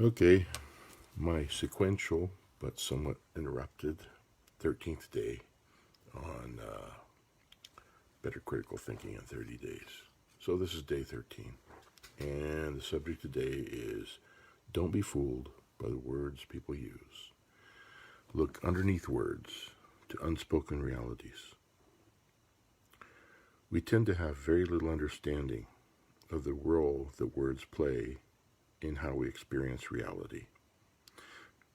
Okay, my sequential but somewhat interrupted 13th day on Better Critical Thinking in 30 Days. So this is day 13, and the subject today is don't be fooled by the words people use. Look underneath words to unspoken realities. We tend to have very little understanding of the role that words play in how we experience reality.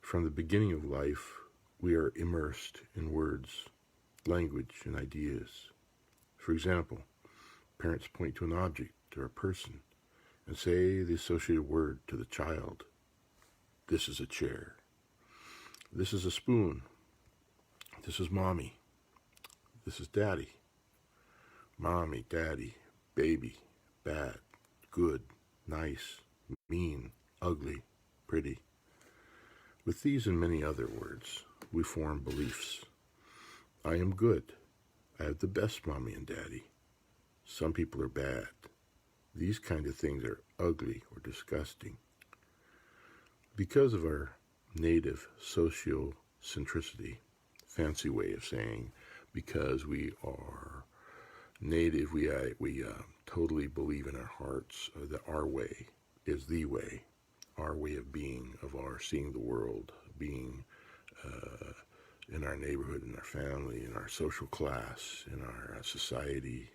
From the beginning of life, we are immersed in words, language, and ideas. For example, parents point to an object or a person and say the associated word to the child. This is a chair. This is a spoon. This is mommy. This is daddy. Mommy, daddy, baby, bad, good, nice, mean, ugly, pretty. With these and many other words, we form beliefs. I am good. I have the best mommy and daddy. Some people are bad. These kind of things are ugly or disgusting. Because of our native sociocentricity, fancy way of saying, because we are native, we totally believe in our hearts that our way is the way, our way of being, of our seeing the world, being in our neighborhood, in our family, in our social class, in our society,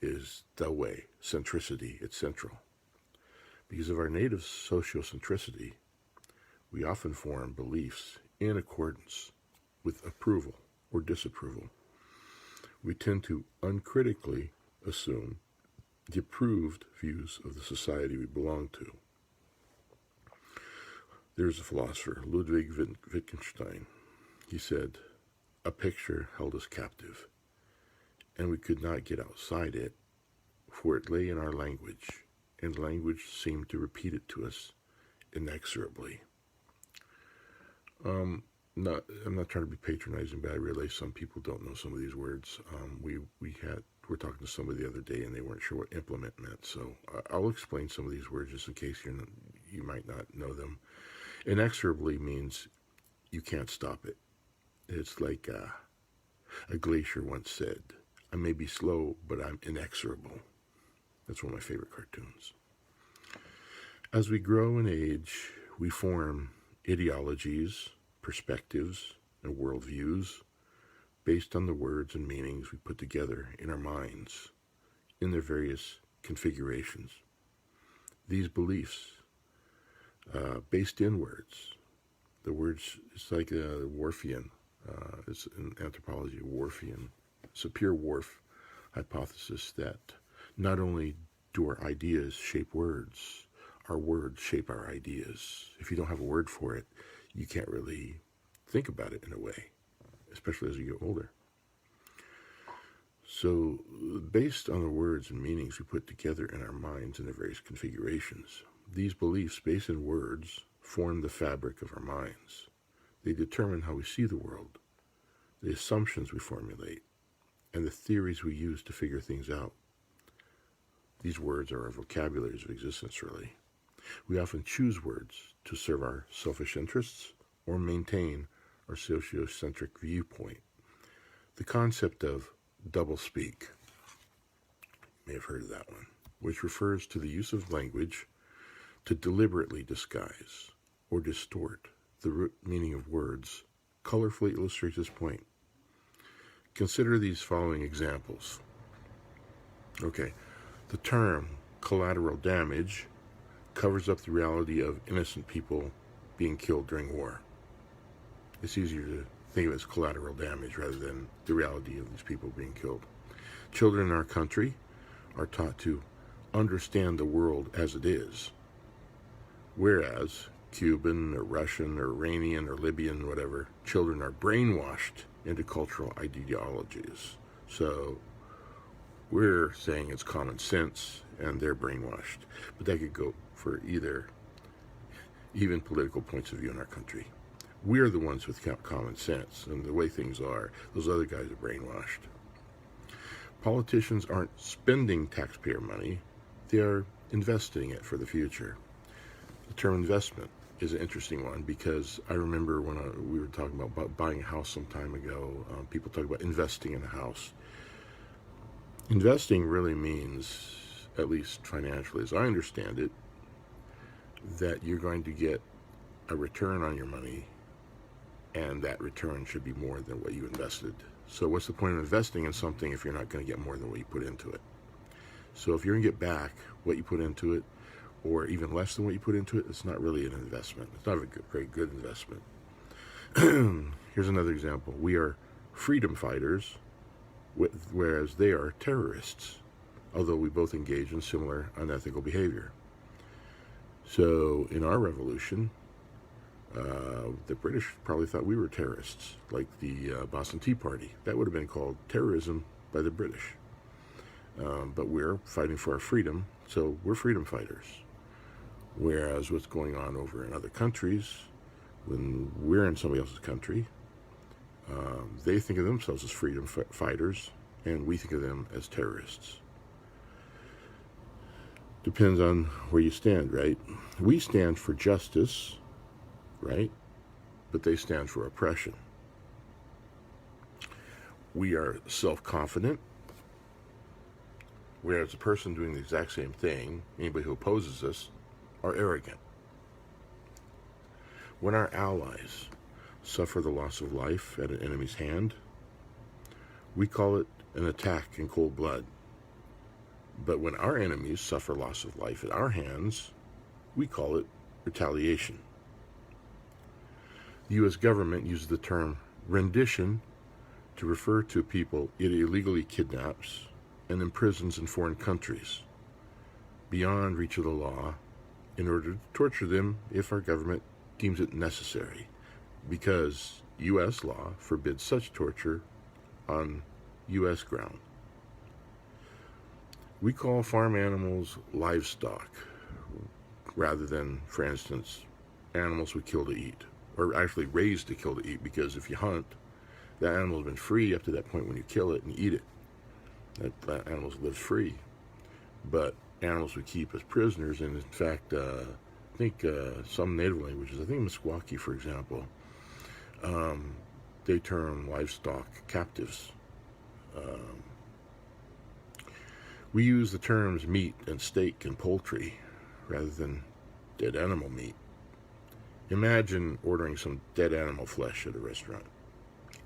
is the way. Centricity, it's central. Because of our native sociocentricity, we often form beliefs in accordance with approval or disapproval. We tend to uncritically assume the approved views of the society we belong to. There's a philosopher, Ludwig Wittgenstein. He said, a picture held us captive, and we could not get outside it, for it lay in our language, and language seemed to repeat it to us inexorably. I'm not trying to be patronizing, but I realize some people don't know some of these words. We're talking to somebody the other day, and they weren't sure what implement meant. So I'll explain some of these words just in case you might not know them. Inexorably means you can't stop it. It's like a glacier once said, I may be slow, but I'm inexorable. That's one of my favorite cartoons. As we grow in age, we form ideologies, perspectives, and worldviews based on the words and meanings we put together in our minds in their various configurations. These beliefs, based in words, the words, it's like a Whorfian, it's in anthropology, Whorfian. It's a pure Whorf hypothesis that not only do our ideas shape words, our words shape our ideas. If you don't have a word for it, you can't really think about it in a way, especially as you get older. So, based on the words and meanings we put together in our minds in their various configurations, these beliefs based in words form the fabric of our minds. They determine how we see the world, the assumptions we formulate, and the theories we use to figure things out. These words are our vocabularies of existence, really. We often choose words to serve our selfish interests or maintain our sociocentric viewpoint. The concept of doublespeak, you may have heard of that one, which refers to the use of language to deliberately disguise or distort the root meaning of words, colorfully illustrates this point. Consider these following examples. Okay, the term collateral damage covers up the reality of innocent people being killed during war. It's easier to think of it as collateral damage rather than the reality of these people being killed. Children in our country are taught to understand the world as it is, whereas Cuban or Russian or Iranian or Libyan, whatever, children are brainwashed into cultural ideologies. So we're saying it's common sense and they're brainwashed. But that could go for even political points of view in our country. We're the ones with common sense, and the way things are, those other guys are brainwashed. Politicians aren't spending taxpayer money, they are investing it for the future. The term investment is an interesting one, because I remember when we were talking about buying a house some time ago, people talk about investing in a house. Investing really means, at least financially as I understand it, that you're going to get a return on your money, and that return should be more than what you invested. So what's the point of investing in something if you're not going to get more than what you put into it? So if you're going to get back what you put into it, or even less than what you put into it, it's not really an investment. It's not a very good investment. Here's another example. We are freedom fighters, whereas they are terrorists, although we both engage in similar unethical behavior. So in our revolution, the British probably thought we were terrorists, like the Boston Tea Party. That would have been called terrorism by the British. But we're fighting for our freedom, so we're freedom fighters. Whereas what's going on over in other countries, when we're in somebody else's country, they think of themselves as freedom fighters, and we think of them as terrorists. Depends on where you stand, right? We stand for justice, right? But they stand for oppression. We are self-confident, whereas the person doing the exact same thing, anybody who opposes us, are arrogant. When our allies suffer the loss of life at an enemy's hand, we call it an attack in cold blood. But when our enemies suffer loss of life at our hands, we call it retaliation. The U.S. government uses the term rendition to refer to people it illegally kidnaps and imprisons in foreign countries, beyond reach of the law, in order to torture them if our government deems it necessary, because U.S. law forbids such torture on U.S. ground. We call farm animals livestock, rather than, for instance, animals we kill to eat, or actually raised to kill to eat, because if you hunt, that animal's been free up to that point when you kill it and eat it. That animal's lives free. But animals we keep as prisoners, and in fact, I think some native languages, I think Meskwaki, for example, they term livestock captives. We use the terms meat and steak and poultry rather than dead animal meat. Imagine ordering some dead animal flesh at a restaurant.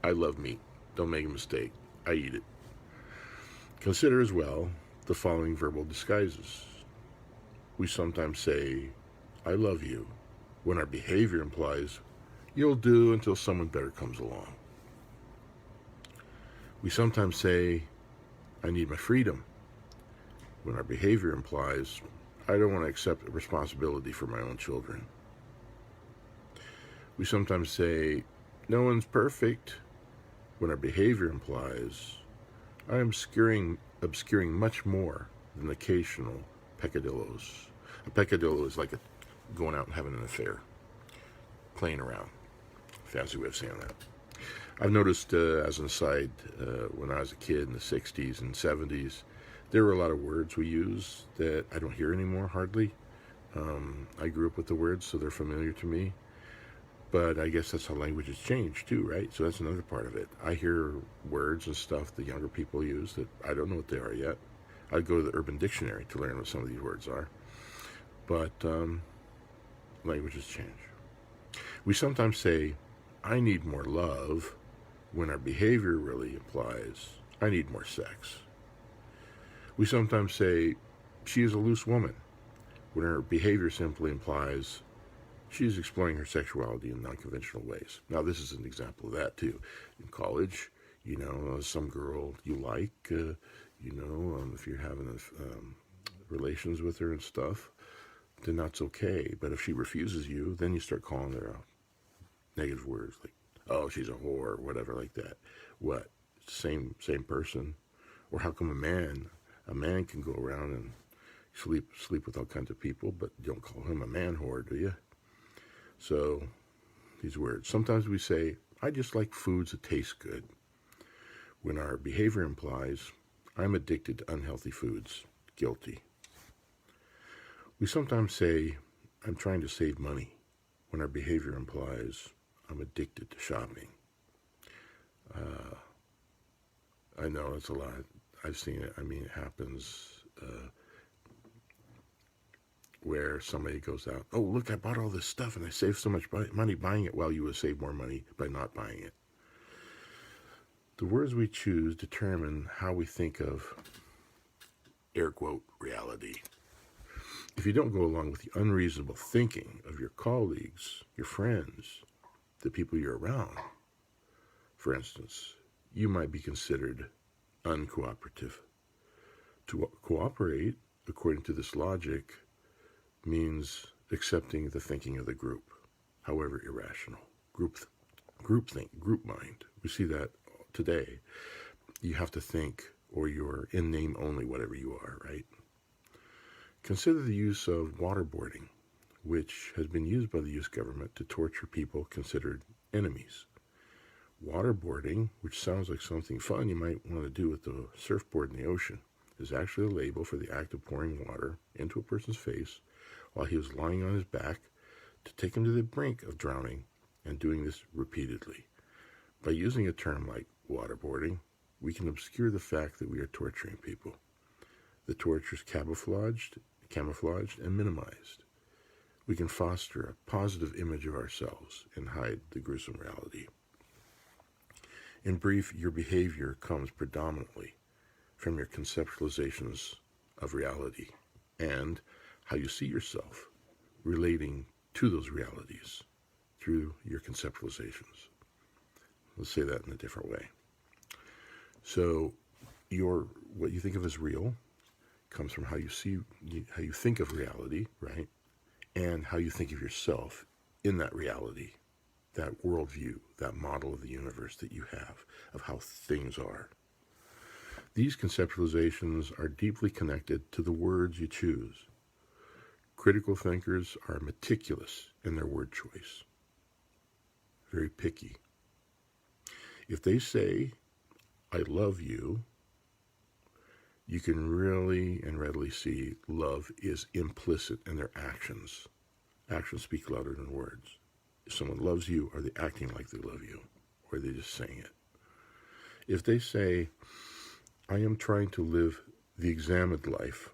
I love meat. Don't make a mistake. I eat it. Consider as well the following verbal disguises. We sometimes say, I love you, when our behavior implies, you'll do until someone better comes along. We sometimes say, I need my freedom, when our behavior implies, I don't want to accept responsibility for my own children. We sometimes say, no one's perfect, when our behavior implies, I am obscuring much more than occasional peccadillos. A peccadillo is like going out and having an affair, playing around. Fancy way of saying that. I've noticed, as an aside, when I was a kid in the 60s and 70s, there were a lot of words we use that I don't hear anymore, hardly. I grew up with the words, so they're familiar to me. But I guess that's how language has changed too, right? So that's another part of it. I hear words and stuff the younger people use that I don't know what they are yet. I'd go to the Urban Dictionary to learn what some of these words are. But languages change. We sometimes say, I need more love, when our behavior really implies, I need more sex. We sometimes say, she is a loose woman, when her behavior simply implies, she's exploring her sexuality in non-conventional ways. Now, this is an example of that, too. In college, some girl you like, if you're having relations with her and stuff, then that's okay. But if she refuses you, then you start calling her out negative words like, oh, she's a whore, or whatever like that. What? Same person. Or how come a man can go around and sleep with all kinds of people, but you don't call him a man whore, do you? So, these words. Sometimes we say, I just like foods that taste good, when our behavior implies, I'm addicted to unhealthy foods, guilty. We sometimes say, I'm trying to save money, when our behavior implies, I'm addicted to shopping. I know it's a lot. I've seen it. I mean, it happens where somebody goes out, oh, look, I bought all this stuff and I saved so much money buying it. Well, you would save more money by not buying it. The words we choose determine how we think of, air quote, reality. If you don't go along with the unreasonable thinking of your colleagues, your friends, the people you're around, for instance, you might be considered uncooperative. To cooperate, according to this logic, means accepting the thinking of the group, however irrational. Groupthink, group mind. We see that today. You have to think, or you're in name only, whatever you are, right? Consider the use of waterboarding, which has been used by the U.S. government to torture people considered enemies. Waterboarding, which sounds like something fun you might want to do with the surfboard in the ocean, is actually a label for the act of pouring water into a person's face while he was lying on his back to take him to the brink of drowning, and doing this repeatedly. By using a term like waterboarding, we can obscure the fact that we are torturing people. The torture is camouflaged and minimized. We can foster a positive image of ourselves and hide the gruesome reality. In brief, your behavior comes predominantly from your conceptualizations of reality and how you see yourself relating to those realities through your conceptualizations. Let's say that in a different way. So what you think of as real comes from how you think of reality, right? And how you think of yourself in that reality, that worldview, that model of the universe that you have of how things are. These conceptualizations are deeply connected to the words you choose. Critical thinkers are meticulous in their word choice, very picky. If they say, I love you, you can really and readily see love is implicit in their actions. Actions speak louder than words. If someone loves you, are they acting like they love you? Or are they just saying it? If they say, I am trying to live the examined life,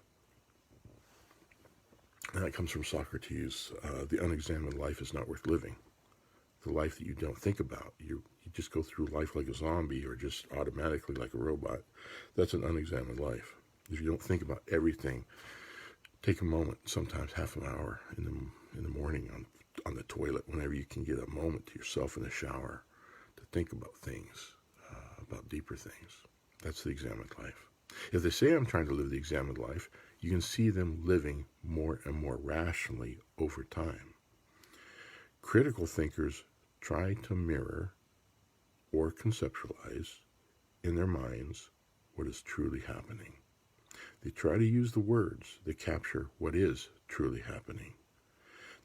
and that comes from Socrates, the unexamined life is not worth living. The life that you don't think about, you just go through life like a zombie or just automatically like a robot, that's an unexamined life. If you don't think about everything, take a moment, sometimes half an hour in the morning on the toilet, whenever you can get a moment to yourself in the shower to think about things, about deeper things. That's the examined life. If they say I'm trying to live the examined life, you can see them living more and more rationally over time. Critical thinkers try to mirror or conceptualize in their minds what is truly happening. They try to use the words that capture what is truly happening.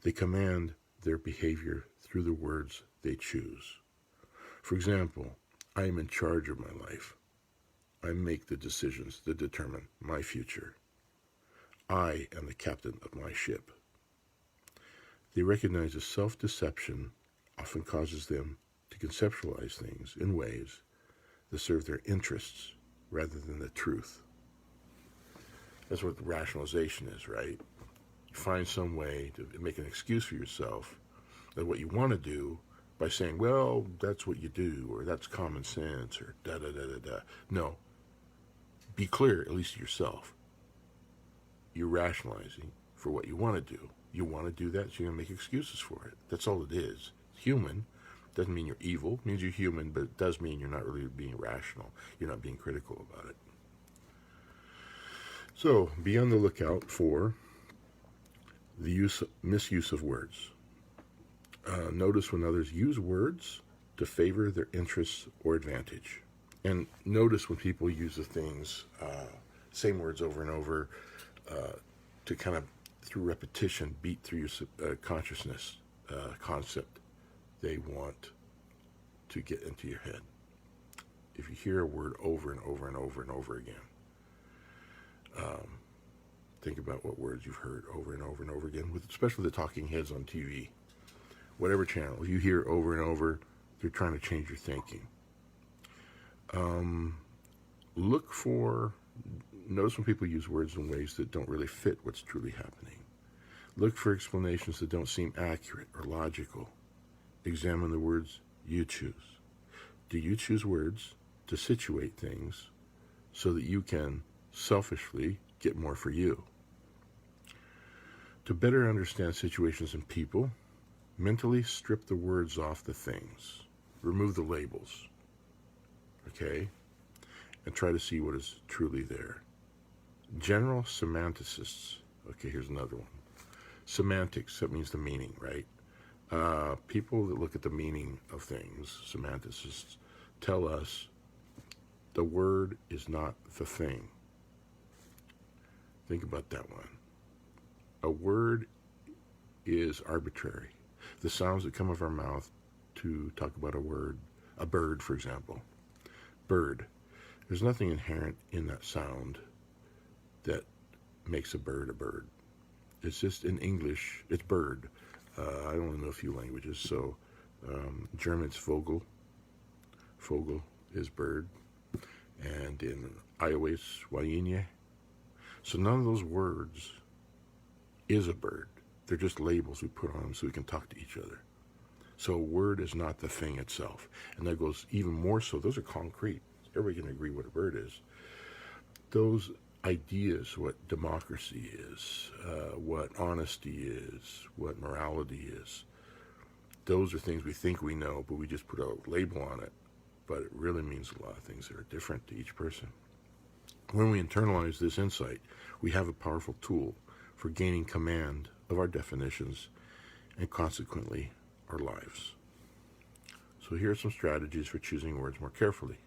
They command their behavior through the words they choose. For example, I am in charge of my life. I make the decisions that determine my future. I am the captain of my ship. They recognize that self-deception often causes them to conceptualize things in ways that serve their interests rather than the truth. That's what the rationalization is, right? You find some way to make an excuse for yourself that what you want to do by saying, well, that's what you do, or that's common sense, or da-da-da-da-da. No. Be clear, at least to yourself. You're rationalizing for what you want to do. You want to do that, so you're going to make excuses for it. That's all it is. Human doesn't mean you're evil. It means you're human, but it does mean you're not really being rational. You're not being critical about it. So, be on the lookout for the misuse of words. Notice when others use words to favor their interests or advantage. And notice when people use the things, same words over and over, to kind of, through repetition, beat through your consciousness concept they want to get into your head. If you hear a word over and over and over and over again, think about what words you've heard over and over and over again, especially the talking heads on TV. whatever channel you hear over and over, they're trying to change your thinking. Notice when people use words in ways that don't really fit what's truly happening. Look for explanations that don't seem accurate or logical. Examine the words you choose. Do you choose words to situate things so that you can selfishly get more for you? To better understand situations and people, mentally strip the words off the things. Remove the labels. Okay? And try to see what is truly there. General semanticists. Okay, here's another one. Semantics, that means the meaning, right? People that look at the meaning of things, semanticists, tell us the word is not the thing. Think about that one. A word is arbitrary. The sounds that come out of our mouth to talk about a word, a bird, for example. Bird. There's nothing inherent in that sound that makes a bird a bird. It's just in English, it's bird. I don't know a few languages, so German's Vogel. Vogel is bird. And in Iowa, it's Wayinye. So none of those words is a bird. They're just labels we put on them so we can talk to each other. So a word is not the thing itself. And that goes even more so. Those are concrete. Everybody can agree what a bird is. Those ideas, what democracy is, what honesty is, what morality is, those are things we think we know, but we just put a label on it. But it really means a lot of things that are different to each person. When we internalize this insight, we have a powerful tool for gaining command of our definitions and consequently our lives. So here are some strategies for choosing words more carefully.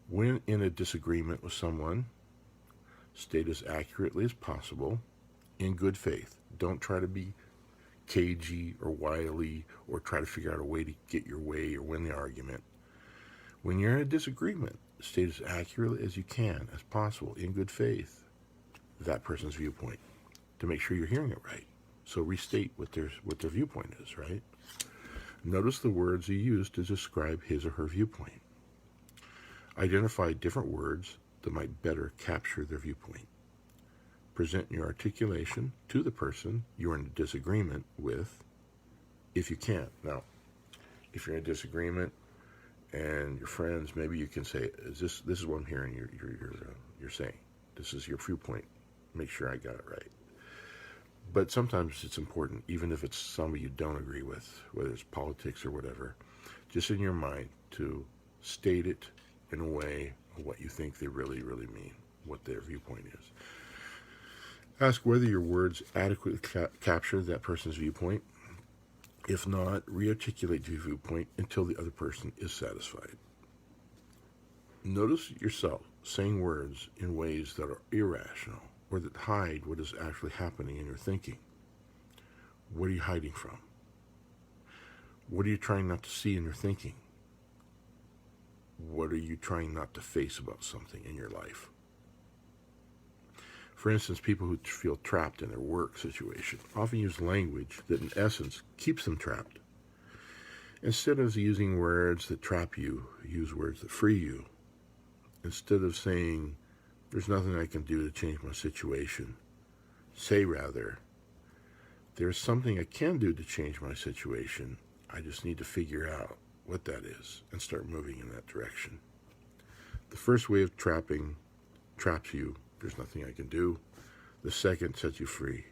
When in a disagreement with someone, state as accurately as possible in good faith. Don't try to be cagey or wily or try to figure out a way to get your way or win the argument. When you're in a disagreement, state as accurately as you can, as possible, in good faith, that person's viewpoint, to make sure you're hearing it right. So restate what their viewpoint is, right? Notice the words you use to describe his or her viewpoint. Identify different words that might better capture their viewpoint. Present your articulation to the person you're in a disagreement with, if you can. Now, if you're in a disagreement and your friends, maybe you can say, this is what I'm hearing you're saying. This is your viewpoint. Make sure I got it right. But sometimes it's important, even if it's somebody you don't agree with, whether it's politics or whatever, just in your mind to state it in a way of what you think they really, really mean, what their viewpoint is. Ask whether your words adequately capture that person's viewpoint. If not, re-articulate your viewpoint until the other person is satisfied. Notice yourself saying words in ways that are irrational or that hide what is actually happening in your thinking. What are you hiding from? What are you trying not to see in your thinking? What are you trying not to face about something in your life? For instance, people who feel trapped in their work situation often use language that in essence keeps them trapped. Instead of using words that trap you, use words that free you. Instead of saying, there's nothing I can do to change my situation, say rather, there's something I can do to change my situation. I just need to figure out what that is and start moving in that direction. The first way of traps you. There's nothing I can do. The second sets you free.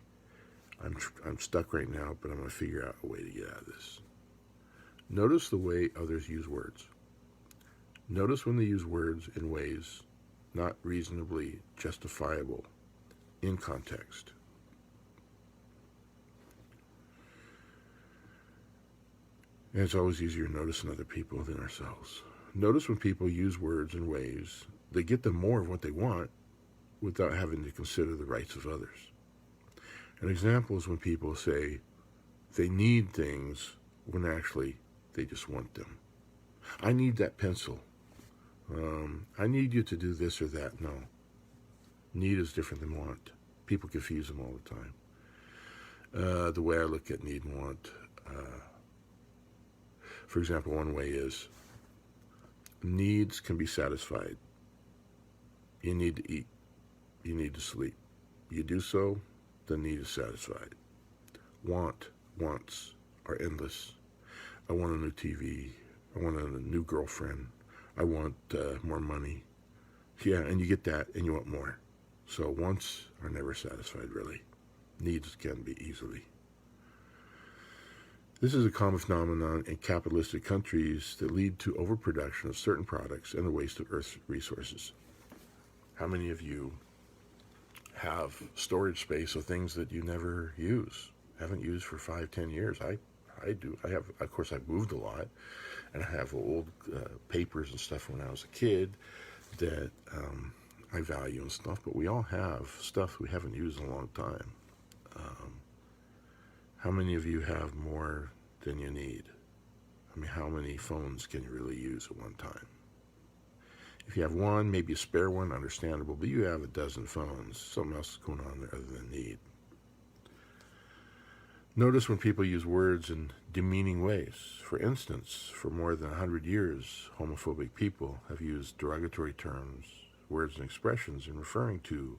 I'm stuck right now, but I'm going to figure out a way to get out of this. Notice the way others use words. Notice when they use words in ways not reasonably justifiable in context. And it's always easier to notice in other people than ourselves. Notice when people use words in ways that get them more of what they want without having to consider the rights of others. An example is when people say they need things when actually they just want them. I need that pencil. I need you to do this or that. No. Need is different than want. People confuse them all the time. The way I look at need and want, For example, one way is needs can be satisfied. You need to eat. You need to sleep. You do so, the need is satisfied. Wants are endless. I want a new TV. I want a new girlfriend. I want more money. Yeah, and you get that, and you want more. So wants are never satisfied, really. Needs can be easily. This is a common phenomenon in capitalistic countries that lead to overproduction of certain products and the waste of Earth's resources. How many of you have storage space of things that you never use, haven't used for 5-10 years? I do. I have, of course, I've moved a lot, and I have old papers and stuff when I was a kid that I value and stuff, but we all have stuff we haven't used in a long time. How many of you have more than you need? I mean, how many phones can you really use at one time? If you have one, maybe a spare one, understandable, but you have a dozen phones, something else is going on there other than need. Notice when people use words in demeaning ways. For instance, for more than 100 years, homophobic people have used derogatory terms, words, and expressions in referring to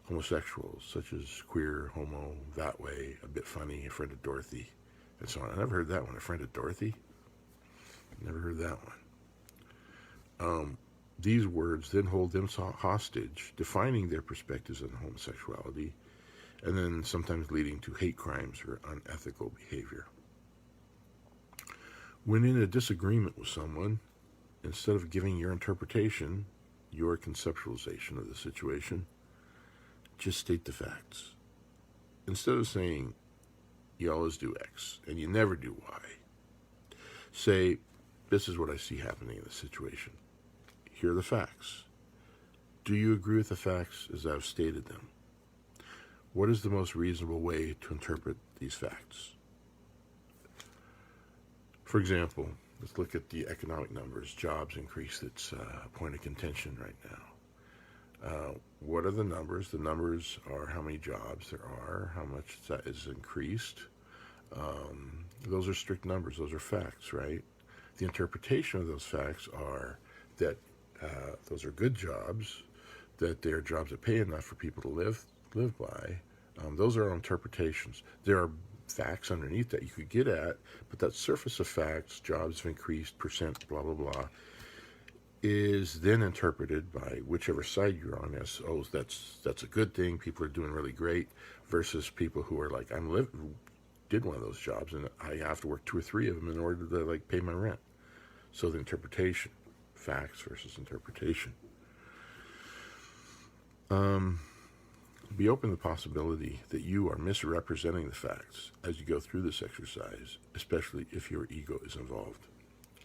homosexuals, such as queer, homo, that way, a bit funny, a friend of Dorothy, and so on. I never heard that one, a friend of Dorothy? Never heard that one. These words then hold them hostage, defining their perspectives on homosexuality, and then sometimes leading to hate crimes or unethical behavior. When in a disagreement with someone, instead of giving your interpretation, your conceptualization of the situation, just state the facts. Instead of saying, you always do X, and you never do Y, say, this is what I see happening in this situation. Here are the facts. Do you agree with the facts as I've stated them? What is the most reasonable way to interpret these facts? For example, let's look at the economic numbers. Jobs increased. It's a point of contention right now. What are the numbers? The numbers are how many jobs there are, how much that is increased. Those are strict numbers. Those are facts, right? The interpretation of those facts are that those are good jobs, that they are jobs that pay enough for people to live by. Those are our interpretations. There are facts underneath that you could get at, but that surface of facts, jobs have increased, percent, blah, blah, blah, is then interpreted by whichever side you're on as, oh, that's a good thing, people are doing really great, versus people who are like, did one of those jobs and I have to work 2 or 3 of them in order to pay my rent. So the interpretation, facts versus interpretation. Be open to the possibility that you are misrepresenting the facts as you go through this exercise, especially if your ego is involved.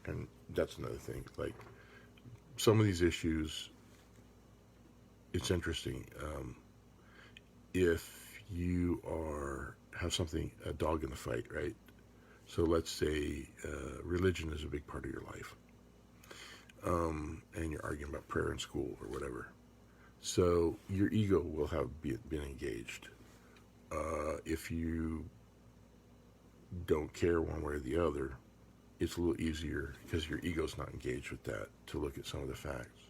And that's another thing. Some of these issues, it's interesting. If you have something, a dog in the fight, right? So let's say religion is a big part of your life, and you're arguing about prayer in school or whatever. So your ego will have been engaged. If you don't care one way or the other, it's a little easier because your ego's not engaged with that to look at some of the facts,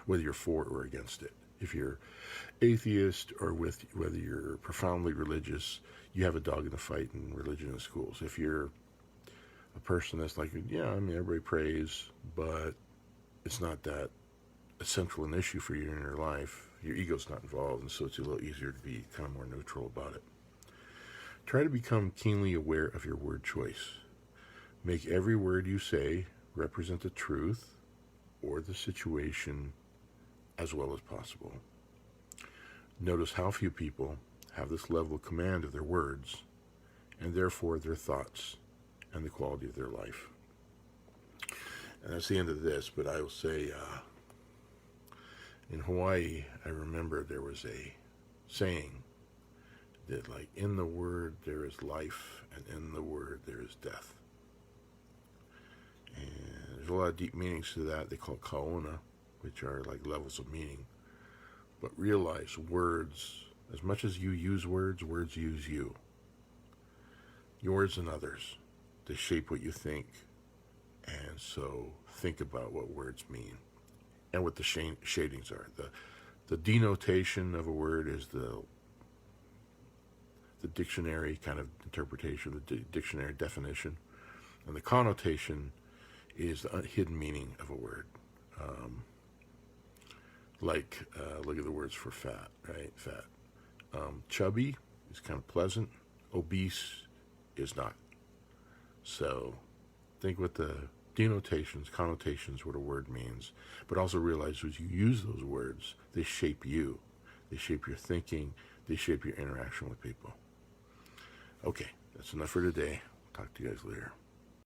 whether you're for or against it. If you're atheist or whether you're profoundly religious, you have a dog in the fight in religion in schools. If you're a person that's like, yeah, I mean, everybody prays, but it's not that essential an issue for you in your life, your ego's not involved, and so it's a little easier to be kind of more neutral about it. Try to become keenly aware of your word choice. Make every word you say represent the truth or the situation as well as possible. Notice how few people have this level of command of their words and therefore their thoughts and the quality of their life. And that's the end of this, but I will say, in Hawaii, I remember there was a saying that in the word there is life and in the word there is death. And there's a lot of deep meanings to that. They call it kaona, which are levels of meaning. But realize words, as much as you use words, words use you. Yours and others. They shape what you think. And so think about what words mean and what the shadings are. The denotation of a word is the dictionary kind of interpretation, the dictionary definition. And the connotation is the hidden meaning of a word. Look at the words for fat, right? Fat. Chubby is kind of pleasant. Obese is not. So think what the denotations, connotations, what a word means. But also realize as you use those words, they shape you. They shape your thinking. They shape your interaction with people. Okay, that's enough for today. Talk to you guys later.